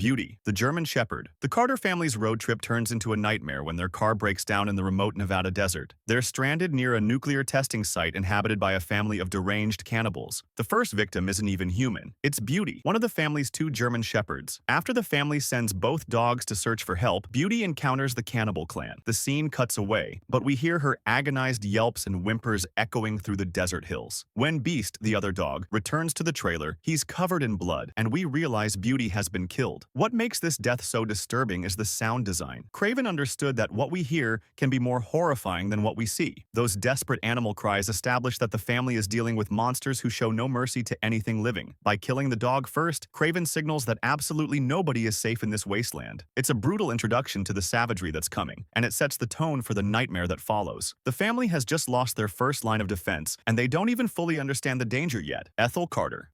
Beauty, the German Shepherd. The Carter family's road trip turns into a nightmare when their car breaks down in the remote Nevada desert. They're stranded near a nuclear testing site inhabited by a family of deranged cannibals. The first victim isn't even human. It's Beauty, one of the family's two German shepherds. After the family sends both dogs to search for help, Beauty encounters the cannibal clan. The scene cuts away, but we hear her agonized yelps and whimpers echoing through the desert hills. When Beast, the other dog, returns to the trailer, he's covered in blood, and we realize Beauty has been killed. What makes this death so disturbing is the sound design. Craven understood that what we hear can be more horrifying than what we see. Those desperate animal cries establish that the family is dealing with monsters who show no mercy to anything living. By killing the dog first, Craven signals that absolutely nobody is safe in this wasteland. It's a brutal introduction to the savagery that's coming, and it sets the tone for the nightmare that follows. The family has just lost their first line of defense, and they don't even fully understand the danger yet. Ethel Carter,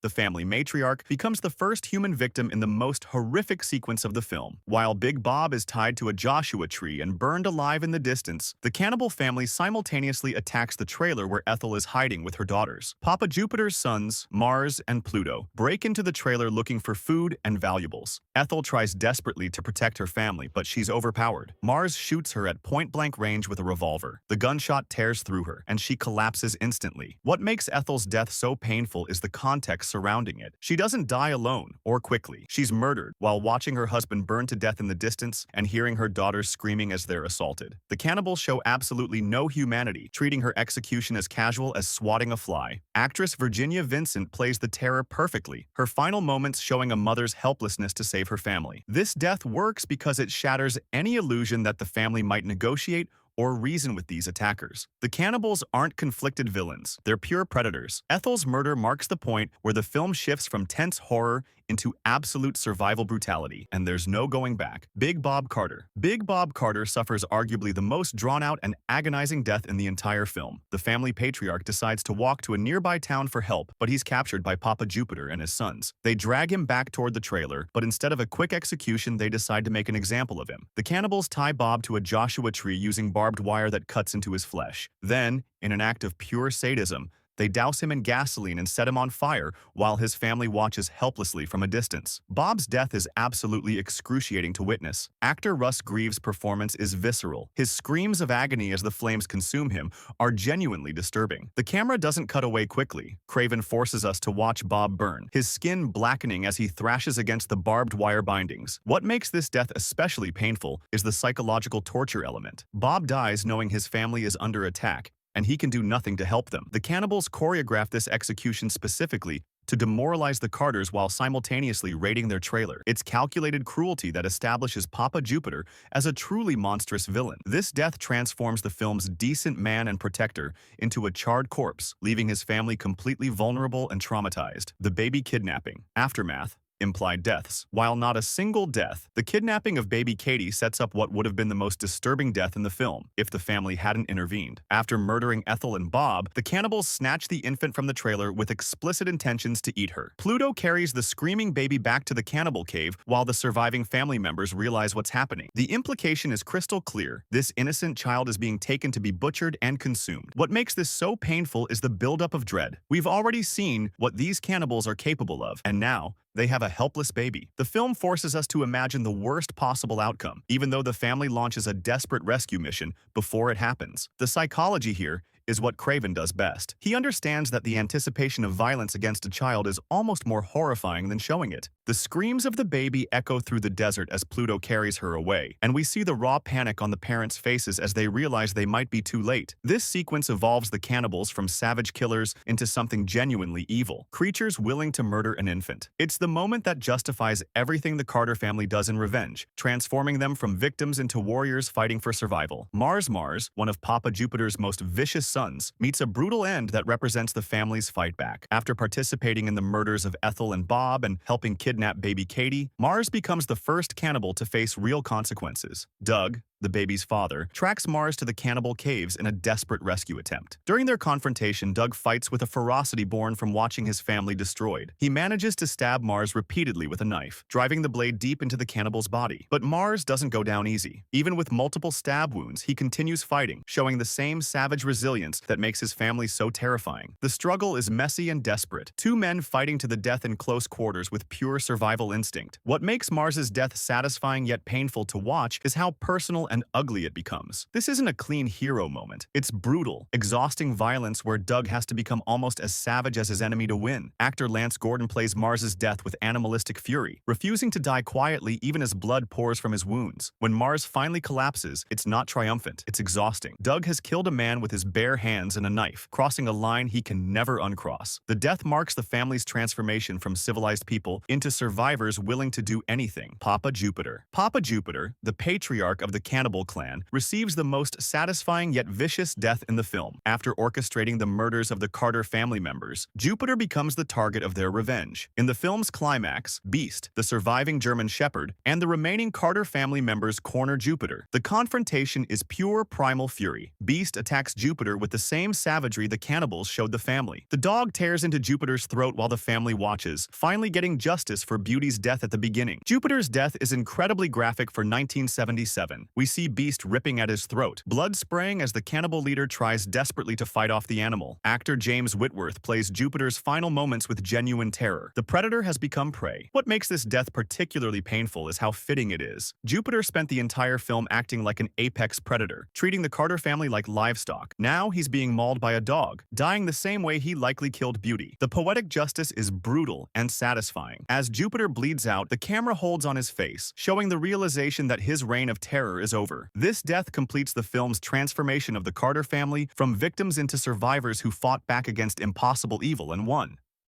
the family matriarch, becomes the first human victim in the most horrific sequence of the film. While Big Bob is tied to a Joshua tree and burned alive in the distance, the cannibal family simultaneously attacks the trailer where Ethel is hiding with her daughters. Papa Jupiter's sons, Mars and Pluto, break into the trailer looking for food and valuables. Ethel tries desperately to protect her family, but she's overpowered. Mars shoots her at point-blank range with a revolver. The gunshot tears through her, and she collapses instantly. What makes Ethel's death so painful is the context surrounding it. She doesn't die alone or quickly. She's murdered while watching her husband burn to death in the distance and hearing her daughters screaming as they're assaulted. The cannibals show absolutely no humanity, treating her execution as casual as swatting a fly. Actress Virginia Vincent plays the terror perfectly, her final moments showing a mother's helplessness to save her family. This death works because it shatters any illusion that the family might negotiate or reason with these attackers. The cannibals aren't conflicted villains, they're pure predators. Ethel's murder marks the point where the film shifts from tense horror into absolute survival brutality, and there's no going back. Big Bob Carter. Big Bob Carter suffers arguably the most drawn-out and agonizing death in the entire film. The family patriarch decides to walk to a nearby town for help, but he's captured by Papa Jupiter and his sons. They drag him back toward the trailer, but instead of a quick execution, they decide to make an example of him. The cannibals tie Bob to a Joshua tree using barbed wire that cuts into his flesh. Then, in an act of pure sadism, they douse him in gasoline and set him on fire while his family watches helplessly from a distance. Bob's death is absolutely excruciating to witness. Actor Russ Greaves' performance is visceral. His screams of agony as the flames consume him are genuinely disturbing. The camera doesn't cut away quickly. Craven forces us to watch Bob burn, his skin blackening as he thrashes against the barbed wire bindings. What makes this death especially painful is the psychological torture element. Bob dies knowing his family is under attack, and he can do nothing to help them. The cannibals choreograph this execution specifically to demoralize the Carters while simultaneously raiding their trailer. It's calculated cruelty that establishes Papa Jupiter as a truly monstrous villain. This death transforms the film's decent man and protector into a charred corpse, leaving his family completely vulnerable and traumatized. The baby kidnapping. Aftermath. Implied deaths. While not a single death, the kidnapping of baby Katie sets up what would have been the most disturbing death in the film if the family hadn't intervened. After murdering Ethel and Bob, the cannibals snatch the infant from the trailer with explicit intentions to eat her. Pluto carries the screaming baby back to the cannibal cave while the surviving family members realize what's happening. The implication is crystal clear. This innocent child is being taken to be butchered and consumed. What makes this so painful is the buildup of dread. We've already seen what these cannibals are capable of, and now they have a helpless baby. The film forces us to imagine the worst possible outcome, even though the family launches a desperate rescue mission before it happens. The psychology here is what Craven does best. He understands that the anticipation of violence against a child is almost more horrifying than showing it. The screams of the baby echo through the desert as Pluto carries her away, and we see the raw panic on the parents' faces as they realize they might be too late. This sequence evolves the cannibals from savage killers into something genuinely evil, creatures willing to murder an infant. It's the moment that justifies everything the Carter family does in revenge, transforming them from victims into warriors fighting for survival. Mars, one of Papa Jupiter's most vicious sons, meets a brutal end that represents the family's fight back. After participating in the murders of Ethel and Bob and helping kidnap baby Katie, Mars becomes the first cannibal to face real consequences. Doug, the baby's father, tracks Mars to the cannibal caves in a desperate rescue attempt. During their confrontation, Doug fights with a ferocity born from watching his family destroyed. He manages to stab Mars repeatedly with a knife, driving the blade deep into the cannibal's body. But Mars doesn't go down easy. Even with multiple stab wounds, he continues fighting, showing the same savage resilience that makes his family so terrifying. The struggle is messy and desperate, two men fighting to the death in close quarters with pure survival instinct. What makes Mars's death satisfying yet painful to watch is how personal and ugly it becomes. This isn't a clean hero moment. It's brutal, exhausting violence where Doug has to become almost as savage as his enemy to win. Actor Lance Gordon plays Mars's death with animalistic fury, refusing to die quietly even as blood pours from his wounds. When Mars finally collapses, it's not triumphant, it's exhausting. Doug has killed a man with his bare hands and a knife, crossing a line he can never uncross. The death marks the family's transformation from civilized people into survivors willing to do anything. Papa Jupiter. Papa Jupiter, the patriarch of the cannibal clan, receives the most satisfying yet vicious death in the film. After orchestrating the murders of the Carter family members, Jupiter becomes the target of their revenge. In the film's climax, Beast, the surviving German Shepherd, and the remaining Carter family members corner Jupiter. The confrontation is pure primal fury. Beast attacks Jupiter with the same savagery the cannibals showed the family. The dog tears into Jupiter's throat while the family watches, finally getting justice for Beauty's death at the beginning. Jupiter's death is incredibly graphic for 1977. We see Beast ripping at his throat, blood spraying as the cannibal leader tries desperately to fight off the animal. Actor James Whitworth plays Jupiter's final moments with genuine terror. The predator has become prey. What makes this death particularly painful is how fitting it is. Jupiter spent the entire film acting like an apex predator, treating the Carter family like livestock. Now he's being mauled by a dog, dying the same way he likely killed Beauty. The poetic justice is brutal and satisfying. As Jupiter bleeds out, the camera holds on his face, showing the realization that his reign of terror is over. This death completes the film's transformation of the Carter family from victims into survivors who fought back against impossible evil and won.